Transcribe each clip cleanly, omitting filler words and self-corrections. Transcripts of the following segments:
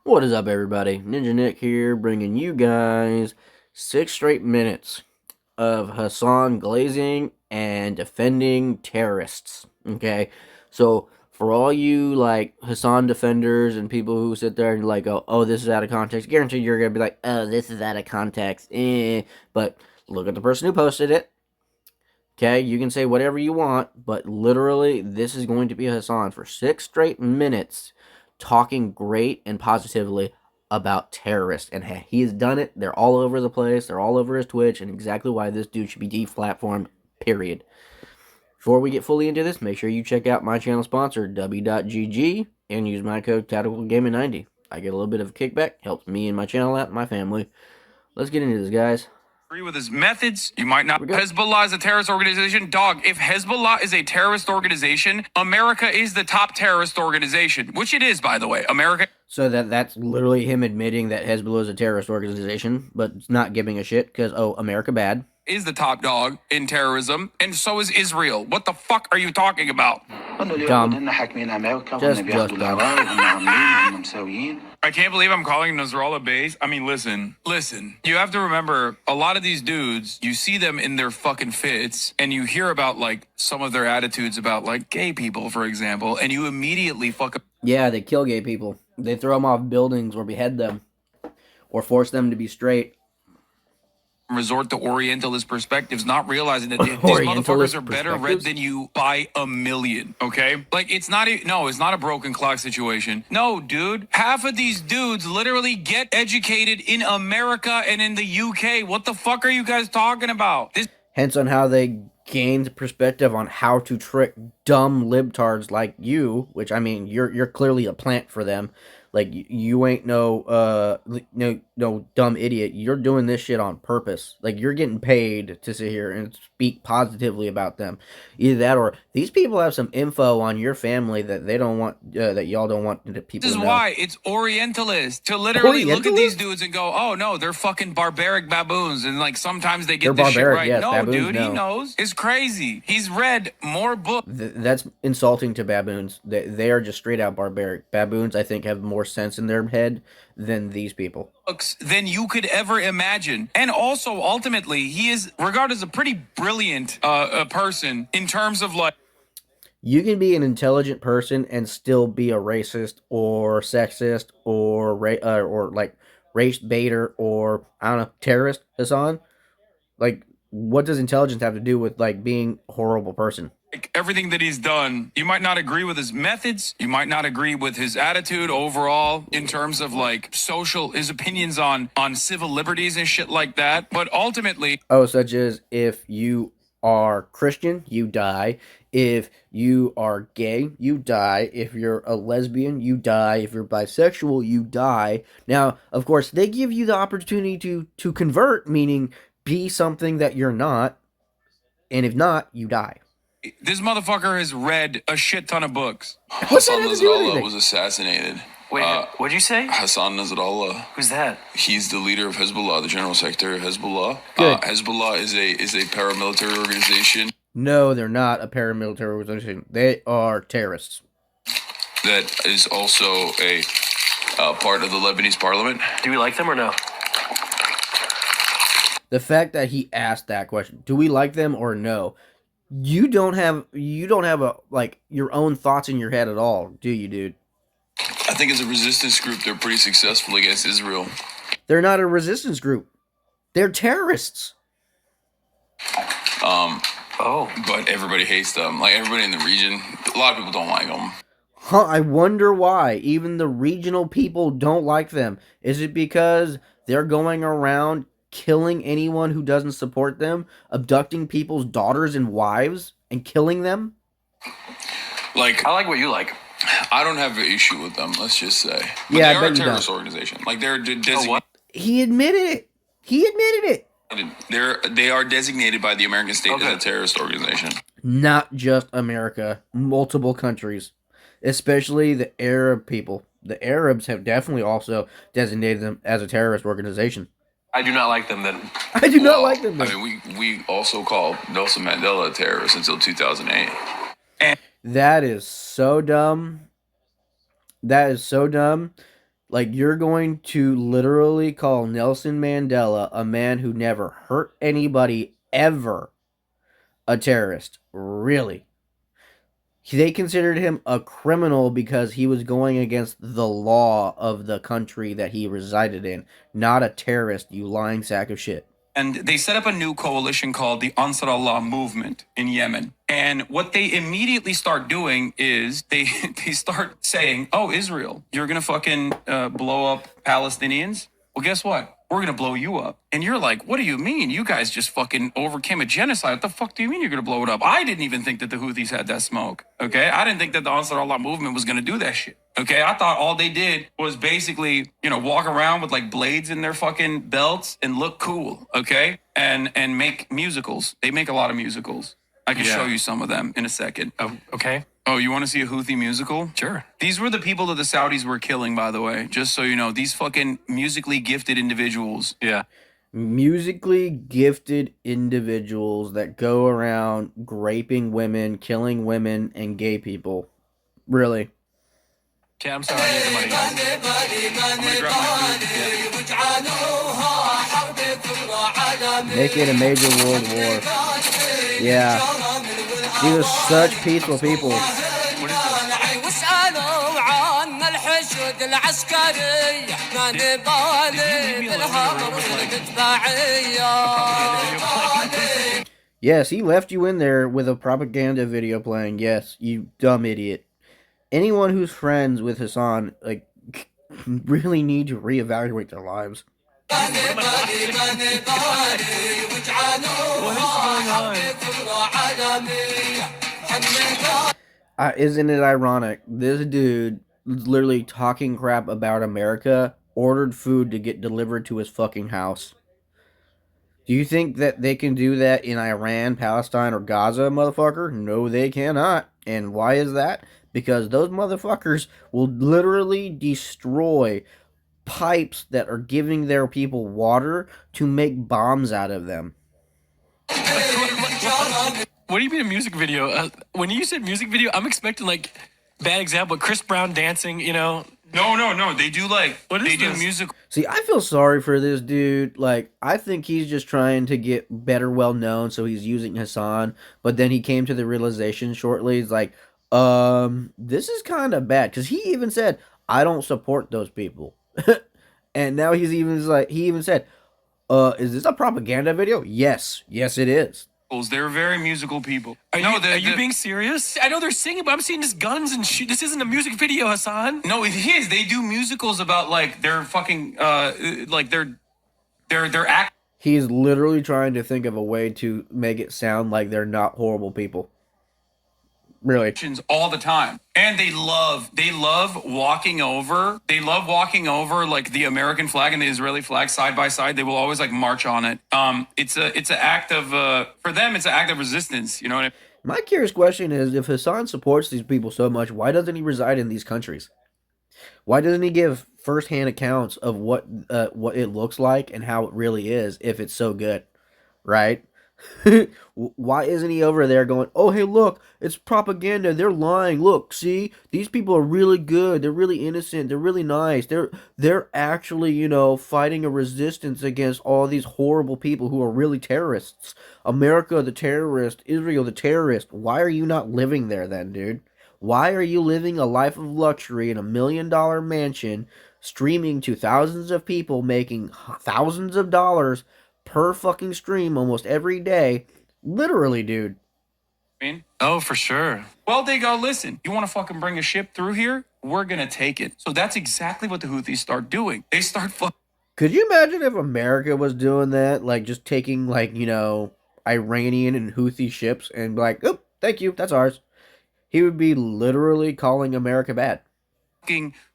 What is up, everybody? Ninja Nick here, bringing you guys 6 straight minutes of Hasan glazing and defending terrorists. Okay, so for all you like Hasan defenders and people who sit there and like, oh, this is out of context, guarantee you're gonna be like, oh, this is out of context. But look at the person who posted it. Okay, you can say whatever you want, but literally, this is going to be Hasan for 6 straight minutes talking great and positively about terrorists. And he has done it. They're all over the place. They're all over his Twitch, and exactly why this dude should be deplatformed, period. Before we get fully into this, make sure you check out my channel sponsor, w.gg, and use my code TacticalGaming90. I get a little bit of a kickback, helps me and my channel out and my family. Let's get into this, guys. Agree with his methods. You might not. Hezbollah is a terrorist organization. Dog, if Hezbollah is a terrorist organization, America is the top terrorist organization, which it is, by the way. America. So that's literally him admitting that Hezbollah is a terrorist organization, but not giving a shit because, oh, America bad. Is the top dog in terrorism, and so is Israel. What the fuck are you talking about? Dumb. Just dumb. I can't believe I'm calling Nasrallah base. I mean, listen. You have to remember, a lot of these dudes, you see them in their fucking fits, and you hear about, like, some of their attitudes about, like, gay people, for example, and you immediately fucking... Yeah, they kill gay people. They throw them off buildings or behead them or force them to be straight. Resort to Orientalist perspectives, not realizing that these motherfuckers are better read than you by a million, okay? Like, it's not a broken clock situation. No, dude. Half of these dudes literally get educated in America and in the UK. What the fuck are you guys talking about? Hence on how they gained perspective on how to trick dumb libtards like you, which, I mean, you're clearly a plant for them. Like, you ain't no dumb idiot. You're doing this shit on purpose. Like, you're getting paid to sit here and speak positively about them. Either that or these people have some info on your family that they don't want, that y'all don't want people to know. This is why it's Orientalist to literally look at these dudes and go, oh, no, they're fucking barbaric baboons. And, like, sometimes they get this shit right. Yes, no, baboons, dude, he knows. It's crazy. He's read more books. That's insulting to baboons. They are just straight out barbaric. Baboons, I think, have more sense in their head than these people. Than you could ever imagine. And also, ultimately, he is regarded as a pretty brilliant person in terms of, like... You can be an intelligent person and still be a racist or sexist or like race baiter or, I don't know, terrorist, Hasan. Like, what does intelligence have to do with, like, being a horrible person? Like, everything that he's done, you might not agree with his methods, you might not agree with his attitude overall in terms of, like, his opinions on civil liberties and shit like that, but ultimately... Oh, such as if you are Christian, you die. If you are gay, you die. If you're a lesbian, you die. If you're bisexual, you die. Now, of course, they give you the opportunity to convert, meaning be something that you're not, and if not, you die. This motherfucker has read a shit ton of books. Hassan Nasrallah was assassinated. Wait, what'd you say? Hassan Nasrallah. Who's that? He's the leader of Hezbollah, the general secretary of Hezbollah. Good. Hezbollah is a paramilitary organization. No, they're not a paramilitary organization. They are terrorists. That is also a part of the Lebanese parliament. Do we like them or no? The fact that he asked that question, do we like them or no? You don't have a, like, your own thoughts in your head at all, do you, dude? I think as a resistance group, they're pretty successful against Israel. They're not a resistance group. They're terrorists. But everybody hates them. Like, everybody in the region, a lot of people don't like them. Huh, I wonder why. Even the regional people don't like them. Is it because they're going around killing anyone who doesn't support them, abducting people's daughters and wives, and killing them? Like, I like what you like. I don't have an issue with them, let's just say. But Yeah, they are a terrorist organization. Like, they're designated. He admitted it. They are designated by the American state as a terrorist organization. Not just America, multiple countries, especially the Arab people. The Arabs have definitely also designated them as a terrorist organization. I do not like them then. I do not like them then. I mean, we also called Nelson Mandela a terrorist until 2008. That is so dumb. That is so dumb. Like, you're going to literally call Nelson Mandela, a man who never hurt anybody ever, a terrorist? Really? They considered him a criminal because he was going against the law of the country that he resided in, not a terrorist, you lying sack of shit. And they set up a new coalition called the Ansar Allah movement in Yemen. And what they immediately start doing is they start saying, "Oh, Israel, you're gonna fucking blow up Palestinians. Well, guess what? We're gonna blow you up." And you're like, "What do you mean? You guys just fucking overcame a genocide. What the fuck do you mean you're gonna blow it up?" I didn't even think that the Houthis had that smoke. Okay, I didn't think that the Ansar Allah movement was gonna do that shit. Okay, I thought all they did was basically, walk around with like blades in their fucking belts and look cool. Okay, and make musicals. They make a lot of musicals. I can show you some of them in a second. Oh, okay. Oh, you want to see a Houthi musical? Sure. These were the people that the Saudis were killing, by the way. Just so you know, these fucking musically gifted individuals. Yeah. Musically gifted individuals that go around raping women, killing women, and gay people. Really. Okay, I'm sorry. I need the money. I'm gonna grab my food. Make it a major world war. Yeah. These are such peaceful people. What is this? واسألوا عنا الحشود العسكري ما نبالي بالهضر والمدفعية. Yes, he left you in there with a propaganda video playing. Yes, you dumb idiot. Anyone who's friends with Hasan, like, really need to reevaluate their lives. What is going on? Isn't it ironic? This dude was literally talking crap about America, ordered food to get delivered to his fucking house. Do you think that they can do that in Iran, Palestine, or Gaza, motherfucker? No, they cannot. And why is that? Because those motherfuckers will literally destroy pipes that are giving their people water to make bombs out of them. What do you mean a music video? When you said music video, I'm expecting like bad example, Chris Brown dancing. No. They do music. See, I feel sorry for this dude. Like, I think he's just trying to get better well known, so he's using Hasan. But then he came to the realization shortly. He's like, this is kind of bad. Because he even said, I don't support those people. And now he even said, is this a propaganda video? Yes, it is. They're very musical people. Are you being serious? I know they're singing, but I'm seeing just guns and shit. This isn't a music video, Hasan. No, it is. They do musicals about like their fucking like their act. He's literally trying to think of a way to make it sound like they're not horrible people. Really. All the time. And they love walking over. They love walking over like the American flag and the Israeli flag side by side. They will always like march on it. It's an act of for them it's an act of resistance, you know what I mean? My curious question is, if Hasan supports these people so much, why doesn't he reside in these countries? Why doesn't he give firsthand accounts of what it looks like and how it really is if it's so good, right? Why isn't he over there going, oh, hey, look, it's propaganda. They're lying. Look, see, these people are really good. They're really innocent. They're really nice. They're actually, fighting a resistance against all these horrible people who are really terrorists. America, the terrorist. Israel, the terrorist. Why are you not living there then, dude? Why are you living a life of luxury in $1 million mansion, streaming to thousands of people, making thousands of dollars per fucking stream almost every day? Literally, dude. Oh, for sure. Well, they go, listen, you want to fucking bring a ship through here? We're going to take it. So that's exactly what the Houthis start doing. They start Could you imagine if America was doing that? Like, just taking, Iranian and Houthi ships and be like, oh, thank you, that's ours. He would be literally calling America bad.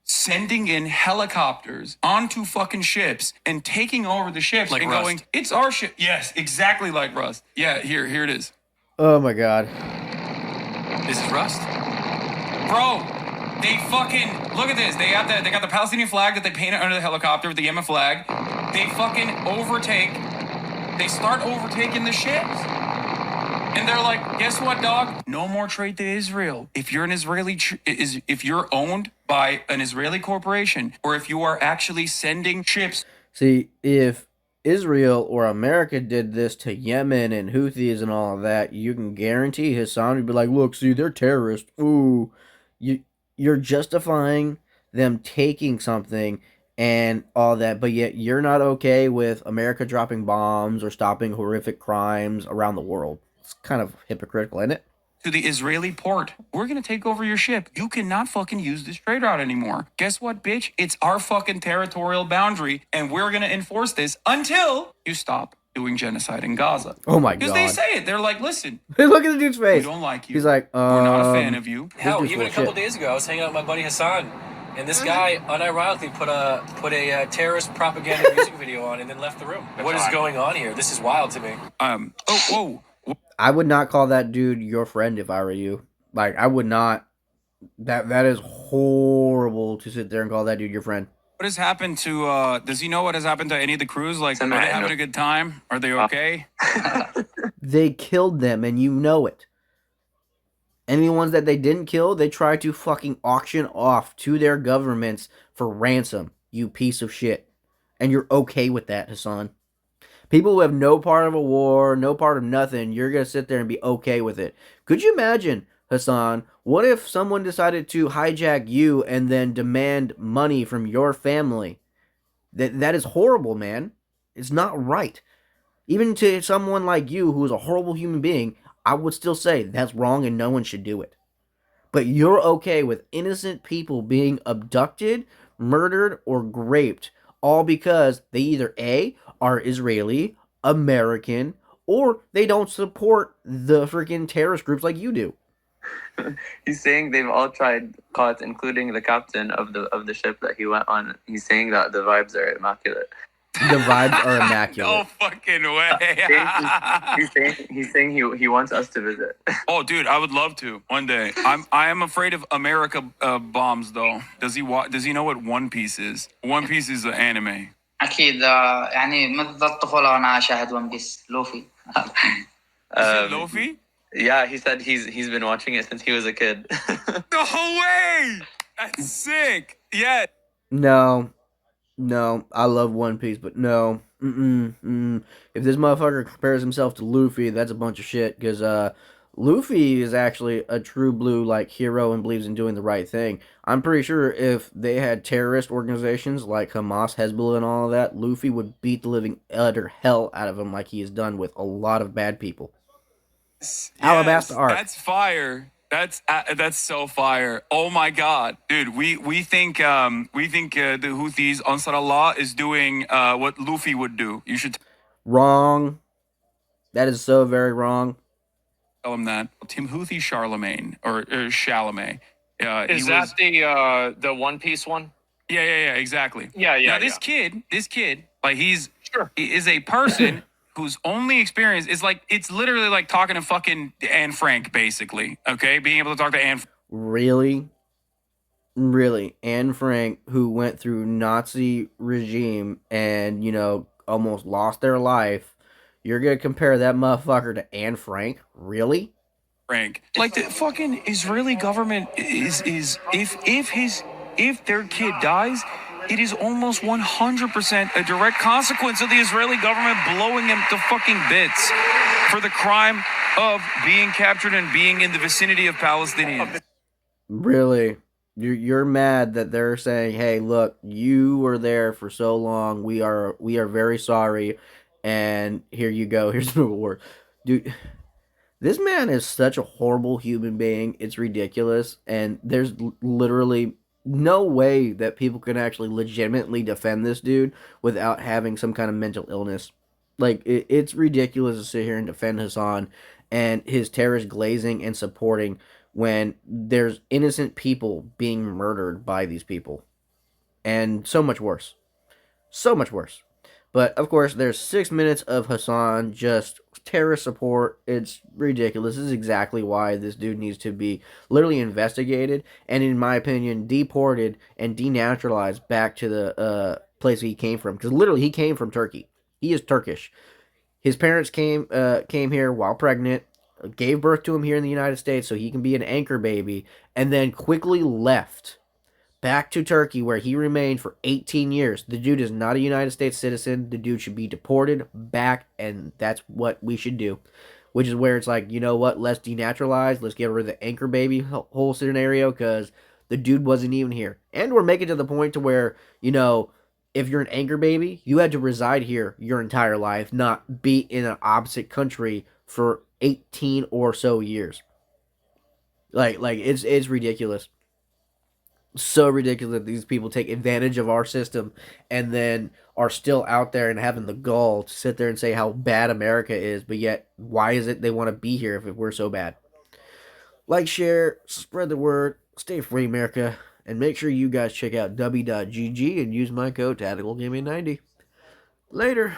Sending in helicopters onto fucking ships and taking over the ships like and Rust. Going, it's our ship. Yes, exactly like Rust. Yeah, here it is. Oh my god. This is Rust? Bro, they fucking look at this. They got the Palestinian flag that they painted under the helicopter with the Yemen flag. They fucking overtake. They start overtaking the ships. And they're like, guess what, dog? No more trade to Israel. If you're an Israeli, if you're owned by an Israeli corporation, or if you are actually sending ships. See, if Israel or America did this to Yemen and Houthis and all of that, you can guarantee Hassan would be like, "Look, see, they're terrorists. Ooh, you you're justifying them taking something and all that, but yet you're not okay with America dropping bombs or stopping horrific crimes around the world. It's kind of hypocritical, isn't it?" To the Israeli port. We're gonna take over your ship. You cannot fucking use this trade route anymore. Guess what, bitch? It's our fucking territorial boundary, and we're gonna enforce this until you stop doing genocide in Gaza. Oh my Because they god! say it. They're like, listen, Look at the dude's we face. don't like you. He's like, we're not a fan of you. Hell, dude's even a full of couple shit. days ago, I was hanging out with my buddy Hasan, and this guy unironically put a terrorist propaganda music video on and then left the room. What is going on here? This is wild to me. Whoa. I would not call that dude your friend if I were you. Like, I would not. That is horrible to sit there and call that dude your friend. What has happened to, does he know what has happened to any of the crews? Like, are they having a good time? Are they okay? They killed them, and you know it. And the ones that they didn't kill, they tried to fucking auction off to their governments for ransom, you piece of shit. And you're okay with that, Hassan. People who have no part of a war, no part of nothing, you're going to sit there and be okay with it. Could you imagine, Hassan, what if someone decided to hijack you and then demand money from your family? That is horrible, man. It's not right. Even to someone like you who is a horrible human being, I would still say that's wrong and no one should do it. But you're okay with innocent people being abducted, murdered, or raped, all because they either A, are Israeli, American, or they don't support the freaking terrorist groups like you do. He's saying they've all tried caught, including the captain of the ship that he went on. He's saying that the vibes are immaculate. The vibes are immaculate. No fucking way. He's saying he wants us to visit. Oh, dude, I would love to one day. I am afraid of America bombs, though. Does he know what One Piece is? One Piece is an anime. أكيد يعني منذ الطفولة وأنا أشاهد ون بيس لوفي. Is it Luffy? Yeah, he said he's been watching it since he was a kid. No way! That's sick. Yeah. No, I love One Piece, but no. If this motherfucker compares himself to Luffy, that's a bunch of shit, because Luffy is actually a true blue like hero and believes in doing the right thing. I'm pretty sure if they had terrorist organizations like Hamas, Hezbollah, and all of that, Luffy would beat the living utter hell out of them like he has done with a lot of bad people. Yes, Alabaster Ark. That's fire. That's so fire. Oh my god, dude. We think the Houthis, Ansar Allah, is doing what Luffy would do. You should Wrong. That is so very wrong. tell him that. Timothy Charlemagne or Chalamet. Is that the One Piece one? Yeah, exactly. Yeah. Now this kid, like he is a person whose only experience is like, it's literally like talking to fucking Anne Frank, basically. Okay, being able to talk to Anne. Really, Anne Frank, who went through Nazi regime and almost lost their life. You're gonna compare that motherfucker to Anne Frank? Really? Frank. Like the fucking Israeli government is if their kid dies, it is almost 100% a direct consequence of the Israeli government blowing him to fucking bits for the crime of being captured and being in the vicinity of Palestinians. Really? You're mad that they're saying, "Hey, look, you were there for so long. We are very sorry, and here you go. Here's an award." Dude, this man is such a horrible human being. It's ridiculous, and there's literally no way that people can actually legitimately defend this dude without having some kind of mental illness. Like, it's ridiculous to sit here and defend Hasan and his terrorist glazing and supporting when there's innocent people being murdered by these people. And so much worse. So much worse. But, of course, there's 6 minutes of Hasan just terrorist support. It's ridiculous. This is exactly why this dude needs to be literally investigated and, in my opinion, deported and denaturalized back to the place he came from. Because literally, he came from Turkey. He is Turkish. His parents came here while pregnant, gave birth to him here in the United States so he can be an anchor baby, and then quickly left back to Turkey, where he remained for 18 years. The dude is not a United States citizen. The dude should be deported back, and that's what we should do. Which is where it's like, you know what? Let's denaturalize. Let's get rid of the anchor baby whole scenario, because the dude wasn't even here. And we're making to the point to where, if you're an anchor baby, you had to reside here your entire life, not be in an opposite country for 18 or so years. Like it's ridiculous. So ridiculous that these people take advantage of our system and then are still out there and having the gall to sit there and say how bad America is, but yet why is it they want to be here if we're so bad? Like, share, spread the word, stay free, America, and make sure you guys check out w.gg and use my code TacticalGaming90. Later.